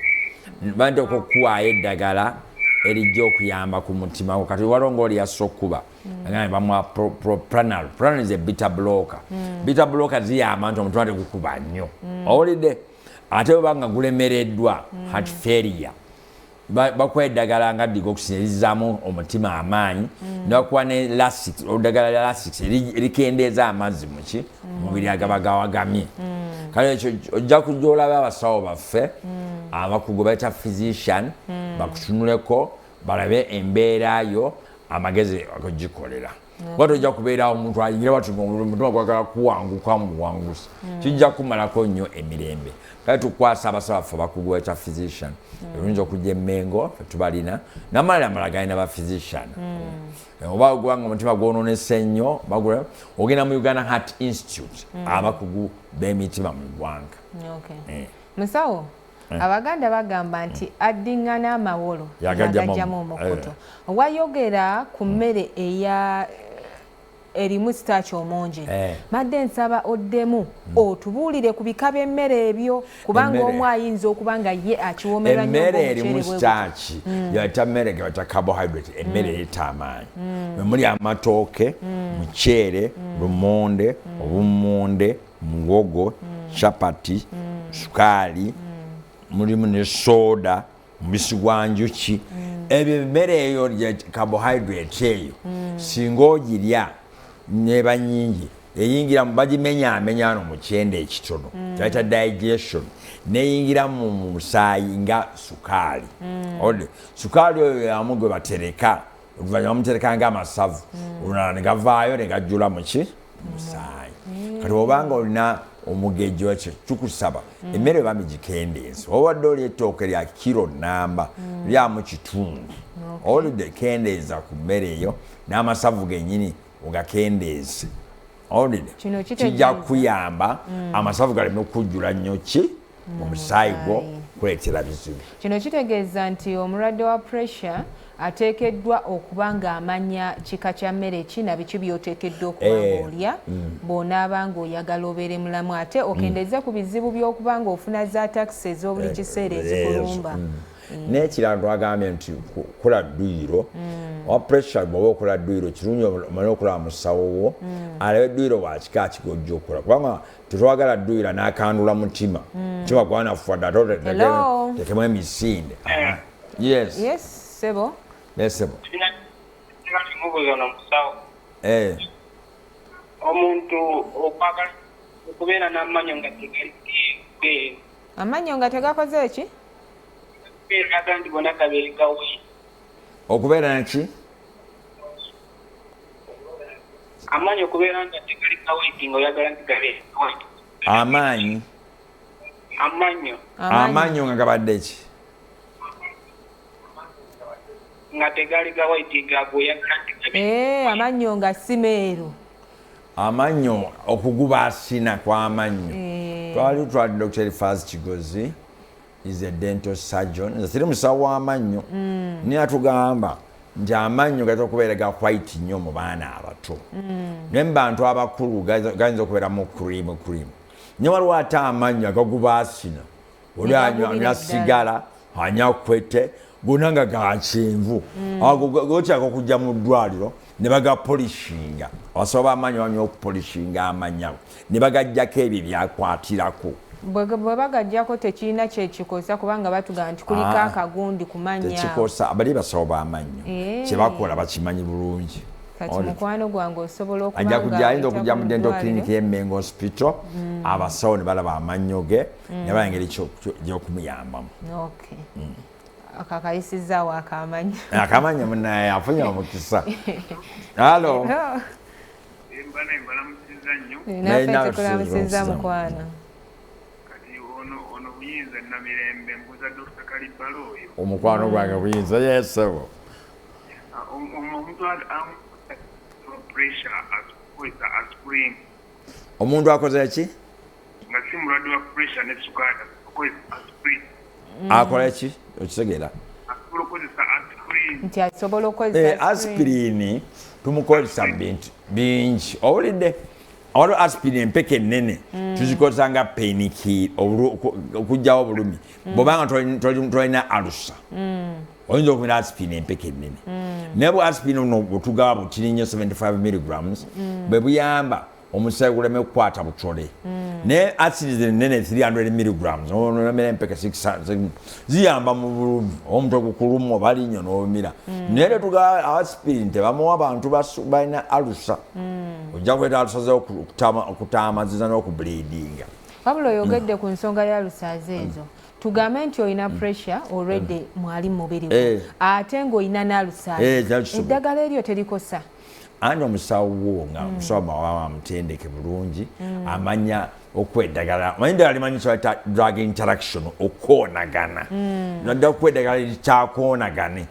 Bante okukuwaayo eddagala erijja okuyamba ku mutima gwo kati waliwo ng'oli yassa okuba agambe bamuwa propranolol. Propranolol is a beta blocker. Beta blocker ziyamba nti omutima tegukuba nnyo owulidde ate bwe banga gulemereddwa heart failure bakuwa eddagala nga digoxin erizaamu omutima amaanyi nebakuwa ne lasix eddagala lya lasix erikendeeza amazzi muki mubiri agaba gawagamye kale ekyo ojja kujja olaba abasawo baffe abakugu bayita physician bakutunuleko balabe embeera yo amagezi akugikolera bwati ojja kubeerawo omuntu ayingira bati omutima gwagala kuwanguka muwangusa kijja kumalako nnyo emirembe kale tukwasa abasawo baffe abakugu bayita physician oluyinza okujja emmengo tubalina namalala amala galina ba physician oba ogubanga omutima gwononese nnyo ogenda mu Uganda Heart Institute abakugu b'emitima mu ggwanga. Musawo abaganda bagamba nti addiŋŋana amawolo yagajjamu omukuto wayogera ku mmere erimu sitaaki omungi madde nsaba oddemu otubuulire ku bika by'emmere ebyo kubanga omu ayinza okuba nga ye akiwoomerwa nnyo emmere erimu sitaaki yayita mmere ge bayita carbohydrate emmere ereeta amaanyi muli amatooke muceere lumonde obummonde muwogo chapati sukaali mulimu ne soda mubisi gwa njuki ebyo emmere eyo carbohydrate eyo singa ogirya neba nyingi eyingira bagimenyamenya no mu kyende ekitono kyayita digestion neyingira mu musaayi nga sukaali sukaali oyo yamu gwe batereka oluvannyuma bamutereka nga amasavu olulala ne gavaayo ne gajjula musaayi kati obanga olina omugejjo ekyo tukusaba emmere bami gikendeeza obadde oli ettooke lya kiro namba lyamu kitundu olidde kendeeza ku mmere eyo n'amasavu gennyini ogakendeeze olidde kijja kuyamba amasavu galeme okujjula nnyo ki mu musaayi gwo kuleetera bizibu. Kino kitegeeza nti omulwadde wa pressure ateekeddwa okuba ng'amanya kika kya mmere ki na biki by'oteekeddwa okuba ng'olya bw'onaaba ng'oyagala obeere mulamu ate okendeeze ku bizibu by'okuba ng'ofuna za takisi ez'obuli kiseera ezikulumba. N'ekirala twagambye nti kola dduyiro owa pressure bw'oba okola dduyiro kirungi omanye okulaba musawo wo alabe dduyiro wa kika kigojja okola kubanga tetwagala dduyira n'akandula mutima mutima gwanafuwadde ate tekemu emisinde. Yes sebo omuntu okwagala okubeera n'amanyo nga tegali amanyo nga tegakoze eki agandi bona gabeeregawe okubeera naki amanyi okubeera nga tegali kaweti nga oyagala nti gabeeregawe amanyo nga gabadde ki nga tegali gawaiti gago oyagala nti gabeeregawe amanyo nga si meeru amanyo okuguba asina kw'amanyo twali Dr. Elifaz Kigozi is a dental surgeon nze siri musawo w'amannyo naye atugamba nti amannyo gayinza okubeera ga white nnyo mu baana abato naye mu bantu abakulu gayinza okubeeramu cream naye waliwo ate amannyo agaguba asina oli anywa sigala anywa kwete gonna nga ga kyenvu gotyaka okujja mu ddwaliro ne bagapolishinga abasawo b'amannyo bamenya okupolishinga amannyo ne bagajjako ebyo byakwatirako bwe bagajjako tekirina kyekikosa kubanga batugamba nti kuliko akagundi ku mannya tekikosa bali basawo b'amannyo kyebakola bakimanyi bulungi kati mukwano gwange osobola okubanga ayinza okujja mu dental clinic y'Emmengo hospital abasawo ne balaba amannyo ge ne bala engeri gy'okumuyambamu. akakayisizaawo akamannya munaye afunye omukisa. Halo naffe tekulamusizza mukwano omukwano gwange buyinza yesebo omuntu akoze eki nga si mulwadde wa pressure ne sukali akola eki okitegeera nti asobola okukozesa aspirini tumukozesa bintu bingi owulidde waliwo aspirini empeka ennene tuzikozesa nga painkiller okugjawo obulumi bwobanga tolina alusa oyinza okumira aspirini empeka ennene naye bwe aspirini buno bwetugaba butini nnyo 75 milligrams bwe buyamba omusaayi guleme kukwata butole naye acidi ennene 300 milligrams nomera empeka 6 ziyamba mu bulumi omutwe gukuluma oba linnyo n'omira naye tetugaba aspirini tebamuwa abantu balina alusa ojja kweta alusa okutaamaziza n'okubleedinga. wabula oyogedde ku nsonga y'alusaze ezo tugambe nti olina pressure already mwali mubiri ate ng'olina n'alusaze eddagala eryo terikosa andi omusawo wo nga omusawo mawaba amutendeke bulungi amanya okweddagala manyi ddagala limanyi kyayita drug interaction okwonagana nadda okweddagala likyakwonagane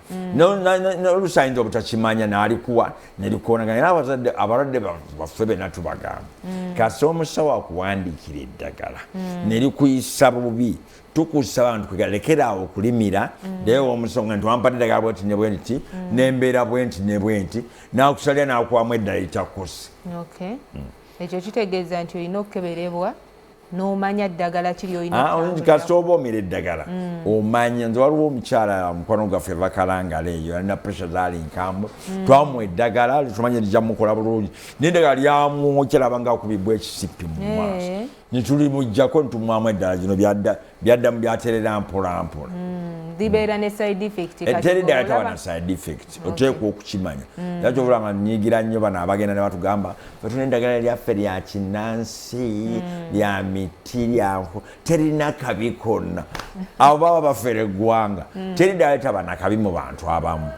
nolusayinza obutakimanya nalikuwa nelikwonagana era abalwadde baffe bena tubagamba kasi omusawo akuwandiikira eddagala nelikuyisa bubi tukusaba abantu kwegalekerawo okulimira naye omusonga nti wampadde eddagala bwenti ne bwenti nembeera bwenti ne bwenti nakusalira nakuwamu eddala litakosa. ekyo kitegeeza nti olina okukeberebwa n'omanya ddagala kiri olina kasi oba omira eddagala omanya nze waliwo omukyala mukwano gwaffe bakalangala eyo yalina pressure zaali nkambwe twamuwa eddagala tumanye lijja mukola bulungi naye eddagala lyamwokyeraba nga akubibwa ekisipi mu maaso netulimujjako nitumuwamu eddala gino byaddamu byaterera mpolampola libeera ne side effect eddagala taba side effect oteekwa okukimanya era kyobula nga nyigira nnyo bano abagenda ne batugamba batuna eddagala lyaffe lya kinnansi lya miti lyanku terina kabi konna abo baba bafere eggwanga teri ddala taba nakabi mu bantu abamu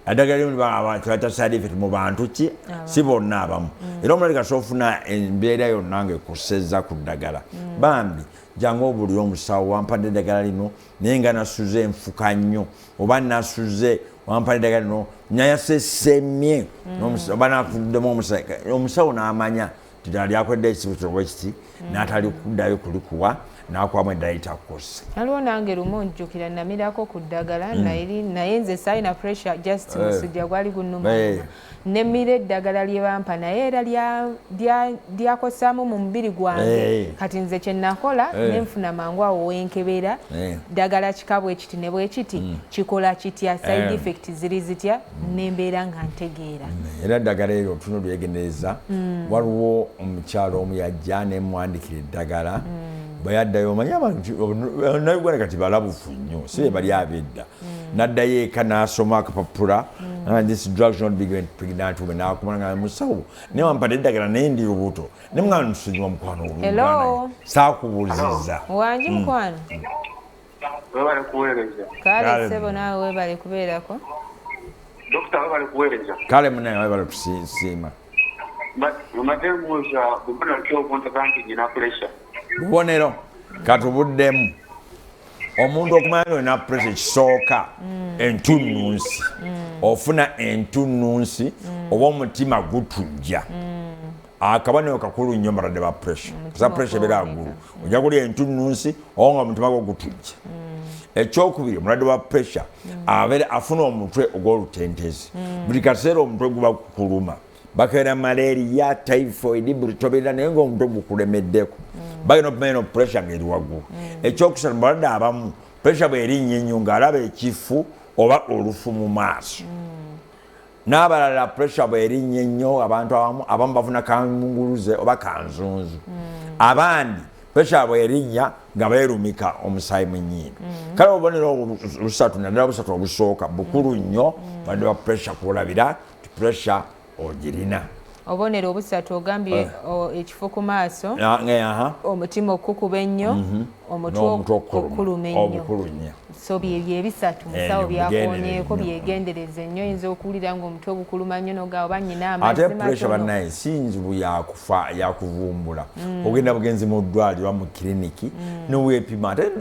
addagala limu abantu side effect mu bantu ki si bonna abamu era omulala kasofuna embeera yonna ng'ekosezza ku ddagala bambi jangu obulira omusawo wampadde eddagala lino naye nga nasuze enfuka nnyo oba nasuze wampadde eddagala lino nyayasesemye oba nakuddemu omusawo n'amanya ddala lyakwedde ekizibu kyobwekiti n'atali kuddayo kulikuwa n'akwamu eddala litakukosa aliwo nange lumu njjukira namirako ku ddagala naye nze saalina pressure just musujja gwali gunnuma nemmira eddagala lye bampa naye era lyakosaamu mu mubiri gwange kati nze kye nakola nenfuna mangu awo wenkebera ddagala kika bwe kiti ne bwe kiti kikola kitya side effect ziri zitya nembeera nga ntegeera era eddagala eryo tuno lyegendereza waliwo omukyalo omu yajja nemwandikira eddagala bayaddayo omanyanauganda kati balabufu nnyo si be bali abedda n'addayo eka n'asoma akapapula this drugs not big pregnant women n'akumanga musawo naye wampadde eddagala naye ndi lubuto ne mwana nsonyiwa mukwano olugana saakubuuliziza wangi mukwano webale kuweereza kale sebo naawe webale kubeerako dokita webale kuweereza kale munaye webale tusiima omadde mbuuza bubonero ki obuntaga nti nyina pressure bubonero katubuddemu omuntu okumanya nti olina pressure kisooka entunnunsi ofuna entunnunsi oba omutima gutujja akabonero kakulu nnyo baradde ba pressure kusa pressure ebeera waggulu ojja kulya entunnunsi oba nga omutima gwo gutujja ekyokubiri omulwadde wa pressure afuna omutwe ogw'olutentezi buli kaseera omutwe guba kukuluma bakeera malaria typhoid buli tobeera naye ngaomutwe gukulemeddeko bagenda okumanya no pressure ng'eri waggulu ekyokusatu balwadde abamu pressure bw'erinnya ennyo ng'alaba ekifu oba olufu mu maaso n'abalala pressure bw'erinnya ennyo abantu abamu bafuna kamunguluze oba kanzunzu abandi pressure bw'erinnya nga beerumika omusaayi mu nnyindo kale obubonero busatu naddala busatu obusooka bukulu nnyo balwadde wa pressure kwolabira ti pressure ogirina obubonero obusatu ogambye ekifo ku maaso omutima okukuba ennyo omutwe okuluma ennyo so byebyo ebisatu musawo byakoonyeeko byegendereza ennyo oyinza okuwulira ngaomutwe ogukuluma nnyo noga oba nyina amazzi ate pressure bannaye si nzibu yakuvumbula ogenda bugenzi mu ddwaliro mu kiriniki niweepima ate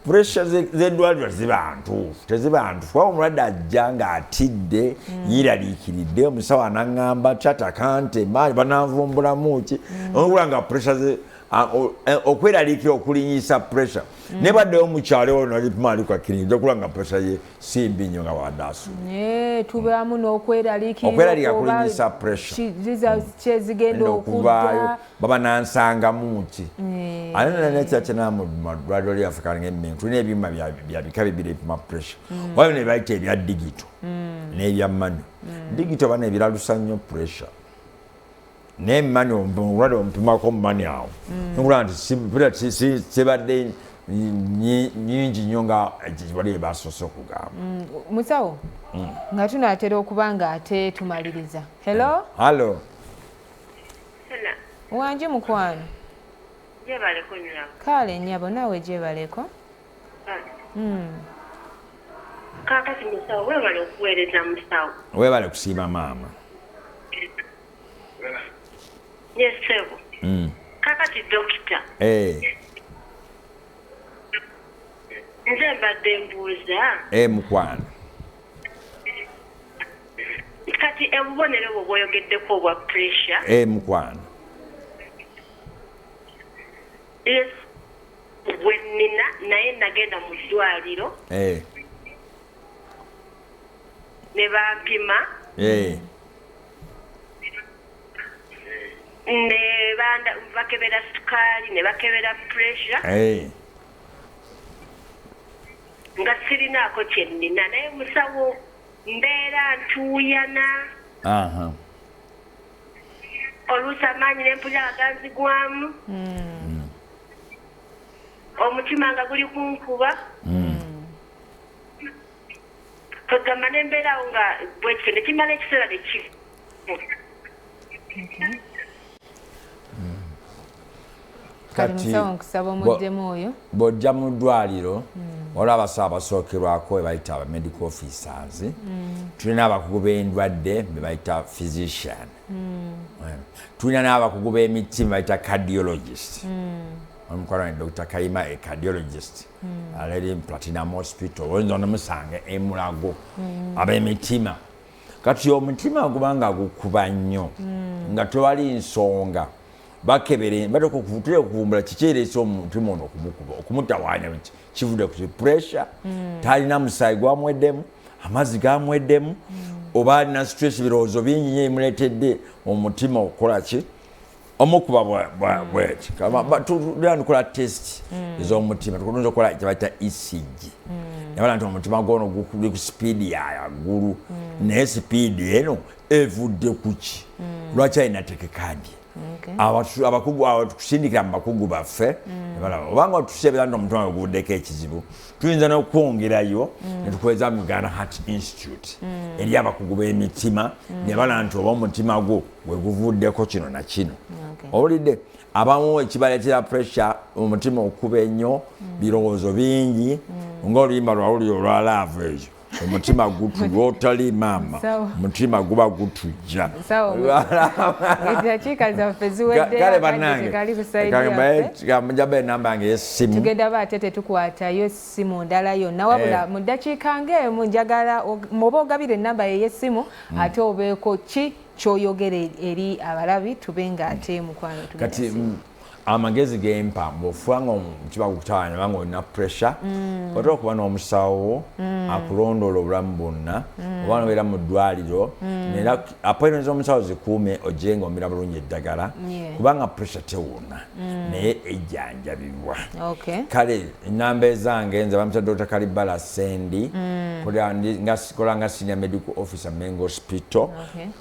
pressure z'eddwaliro ziba ntuufu teziba ntuufu waba omulwadde ajja ng'atidde yiraliikiridde omusawo anaŋŋamba kyatakante maanyi bananvumbulamu ki okula nga pressure okweraliikira okulinyisa pressure ne baddeyo mukyalo ono alipima ali kwa kiriniki okula nga pressure ye simbi nnyo nga wadde asula tubaamu n'okweraliikira kulinyisa pressure kyezigenda okudda baba nansangamu ki ate nanekyakyena mu ddwaliro lyaffe kaleng'emmere tulina ebyuma bya bika bibiri ebipima pressure wabyo ne bayita ebya digito n'ebya manu digito bana ebiralusa nnyo pressure naye mani omulwadde omupimako mumani awo nokula nti sibadde nyingi nnyo nga wali ebasoose okugamba musawo nga tunaatera okuba nga ate tumaliriza hallo wangi mukwano Gyebaleko nnyabo. Kale nnyabo naawe gyebaleko. Kaakati musawo weebale okuweereza musawo. Weebale kusiima maama. Yes, sebo. Kaakati dokita. Nze mbadde mbuuza. Mukwano. Kati obubonero bwo bwoyogeddeko obwa pressure. Mukwano. Yes. Bwennina naye nagenda mu ddwaliro. Ne bampima. Ne bakebera sukaali ne bakebera pressure. Nga sirinaako kyennina naye musawo mbeera ntuuyana. Oluusi amaanyi n'empulira aganzigwamu. Omutima nga guli kunkuba. Togamba n'embeerawo nga bwekityo ne kimala ekiseera ne kifu. Kati bw'ojja mu ddwaliro olaba saabasookerwako be bayita aba medical officers tulina abakugu b'endwadde be bayita physician tulina n'abakugu b'emitima bayita cardiologist omukwano ne Dr. Kayima a cardiologist alali Platinum Hospital oyinza nomusanga emulago ab'emitima kati omutima gubanga gukuba nnyo nga tewali nsonga bakebere batoko kuvutira okuvumbula kikereso omutima ono okumutawaanya kivudde ku pressure talina musaayi gwamweddemu amazzi gamweddemu oba alina stress birowoozo bingi nnyo emuleetedde omutima okukola ki omukuba bweti tukola test ez'omutima tukutunza okukola kyebayita ECG nabala nti omutima gwono guli ku sipiidi yaggulu naye sipiidi eno evudde kuki lwaki alina tekekadi abakugu abo tukusindikira mu bakugu baffe obanga tuseebera nti omutima gwe guvuddeko ekizibu tuyinza n'okwongerayo ne tukweza mu Uganda Heart Institute eri abakugu b'emitima ne bala nti oba omutima gwo gwe guvuddeko kino na kino owulidde abamu ekibaleetera pressure omutima okuba ennyo birowoozo bingi ng'oluyimba lwawuli olwa laavu ezo omutima gutulwa otali maama omutima guba gutujja kale bannange enamba yange y'essimu tugenda baate tetukwatayo essimu ndala yonna wabula mu ddakiika ng'emu njagala oba ogabira ennamba ye y'essimu ate obeeko ki kyoyogera eri abalabi tube ng'ate mukwano kati amagezi gempa bw'ofuanga omutima gukutawaanya obanga olina pressure otera okuba n'omusawo akulondoola obulamu bwonna oba nobeera mu ddwaliro era appointment z'omusawo zikuume ojje ng'omira bulungi eddagala kubanga pressure tewona naye ejjanjabibwa kale ennamba ezange nze bamusa Dr. Kalibala Sendi kola nga senior medical officer Mengo Hospital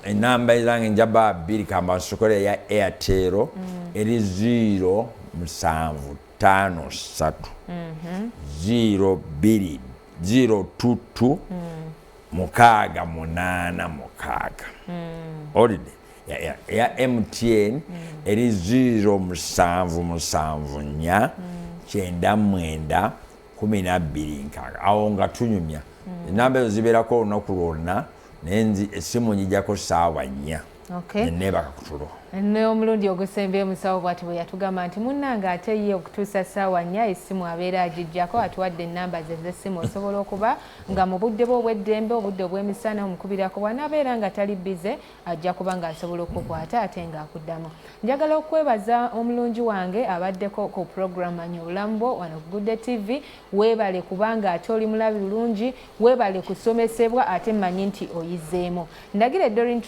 ennamba ezange njaba 2 kamba nsokole ya Airtel eri 0753 02 022 686 olide ya MTN eri 0774 9 12 awo nga tunyumya enamba ezo zibeerako olunaku lwonna naye essimu njijjako saawa 4 neneebaka kutulo n'omulundi ogusembye musawo bw'ati bwe yatugamba nti munnange ate ye okutuusa ssaawa 4 essimu abeera agijjako atuwadde ennamba ze z'essimu osobola okuba nga mu budde bwe obw'eddembe obudde obw'emisana omukubirako bw'anaabeera nga tali bize ajja kuba ng'asobola okukwata ate ng'akuddamu. Njagala okwebaza omulungi wange abaddeko ku puroguramu Manya Obulamu Bwo wano ku Gugudde TV. Weebale kubanga ate oli mulabi bulungi, weebale kusomesebwa ate mmanyi nti oyizeemu. Ndagire Doryn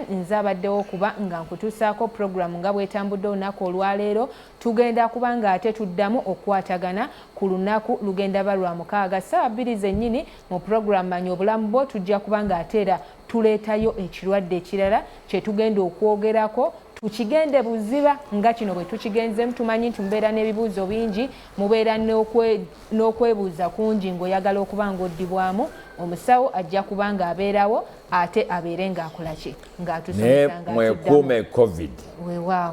nze abaddewo okuba nga nkutuusaako puroguramu nga bwetambudde olunaku olwaleero. Tugenda kuba nga ate tuddamu okukwatagana ku lunaku lugenda ba lwa 6 ssaawa 2 zennyini mu puroguramu Manya Obulamu Bwo. Tujja kuba nga ate era tuleetayo ekirwadde ekirala kye tugenda okwogerako. Tukigende buziba nga kino bwe tukigenzemu. Tumanyi nti mubeera n'ebibuuzo bingi, mubeera n'okwebuuza kungi ng'oyagala okuba ng'oddibwamu. Omusawo ajja kuba ng'abeerawo ate abeere ng'akola ki ng'atusomesa nga mwekuume covid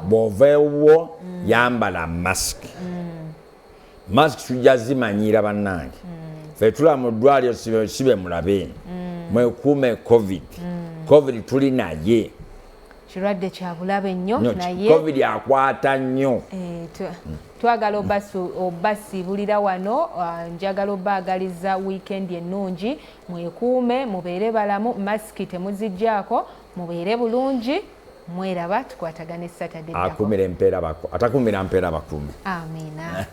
bw'oveewo yambala masiki. Masiki tujja zimanyira bannange ffe tulaba mu ddwaliro sibe mulabeeni. Mwekuume covid tuli naye kirwadde kya bulabe nnyo naye covid akwata nnyo. Twagala obbasiibulira wano. Njagala obbaagaliza wiikendi ennungi. Mwekuume mubeere balamu, masiki temuziggyako, mubeere bulungi. Mweraba tukwatagane Saturday. Atakumira mpeera bakumi. Amiina.